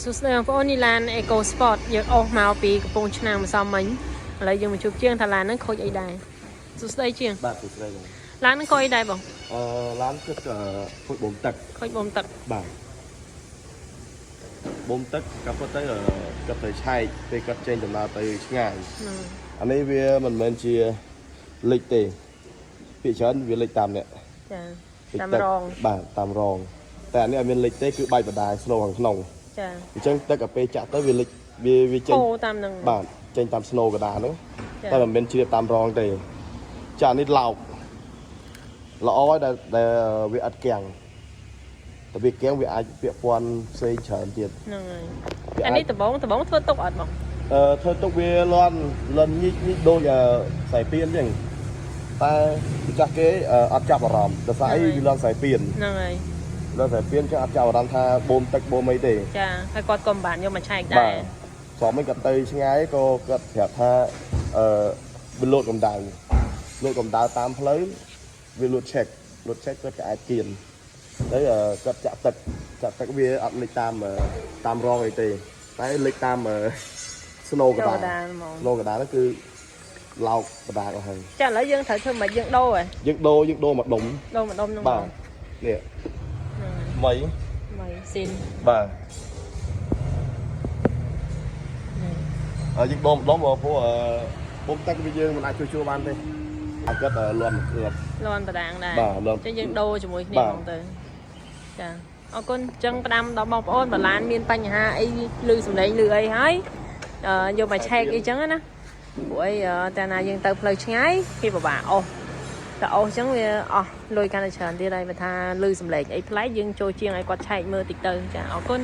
សួស្តីបងប្អូននេះឡាន Eco Sport យើងអស់មកពីកំពង់ឆ្នាំងម្សិលមិញឥឡូវយើងមកជួបជាងថាឡានហ្នឹងខូចអីដែរសួស្តីជាងបាទសួស្តីបងឡានហ្នឹងខូចអីដែរបងឡានគឺខូចបូមទឹកខូចបូមទឹកបាទបូមទឹកក៏ប៉ុន្តែគាត់ទៅឆែកពេលគាត់ចេញដំណើរទៅឆ្ងាយអានេះវាមិនមែនជាលិចទេពីច្រើនវាលិចតាមអ្នកចាតាមរងបាទតាមរងតែអានេះអត់មានលិចទេគឺបែកបណ្ដាយស្នូខាងក្នុងចាអញ្ចឹងទឹកអាពេលចាក់ទៅវាលិចវាចេញតាមហ្នឹងបាទចេញតាមស្នូកណ្ដាលហ្នឹងតែមិនមែនជ្រាបតាមរងទេចានេះឡោកល្អហើយដែលវាអត់គាំងតែវាគាំងវាអាចពាក់ព័ន្ធផ្សេងច្រើនទៀតហ្នឹងហើយអានេះដបងធ្វើទុកអត់បងធ្វើទុកវាលន់ញីកដូចខ្សែពៀនអញ្ចឹងតែម្ចាស់គេអត់ចាប់អារម្មណ៍ដោយសារអីវាលន់ខ្សែពៀនហ្នឹងហើយលន់ខ្សែពៀនចឹងអត់ចាប់អារម្មណ៍ថាបូមទឹកបូមអីទេចាហើយគាត់ក៏មិនបានយកមកឆែកដែរព្រមមិនគាត់ទៅឆ្ងាយក៏គាត់ប្រាប់ថាវាលោតកម្ដៅតាមផ្លូវវាលួចឆែកគាត់ក៏អាចគៀនទៅគាត់ចាក់ទឹកវាអត់លិចតាមរងអីទេតែលិចតាមស្នូកដាលហ្នឹងគឺឡោកបដាអស់ហើយចាឥឡូវយើងត្រូវធ្វើមិនយើងដូរហ៎យើងដូរមកដុំហ្នឹងបាទនេះថ្មីស៊ីនបាទយើងដូរម្ដងព្រោះបូមទឹកវាយើងមិនអាចជួបានទេអាចគាត់លន់បដាងដែរចឹងយើងដូរជាមួយគ្នាហ្មងទៅចាអរគុណចឹងផ្ដាំដល់បងប្អូនបឡានមានបញ្ហាអីឮសំឡេងឮអីហើយយកមកឆែកអីចឹងណាព្រោះអីតែណាយើងទៅផ្លូវឆ្ងាយគេពិបាកអស់តែអស់ចឹងវាអស់លុយកាន់តែច្រើនទៀតហើយបើថាឮសំឡេងអីប្លែកយើងចូលជាងឲ្យគាត់ឆែកមើលតិចទៅចាអរគុណ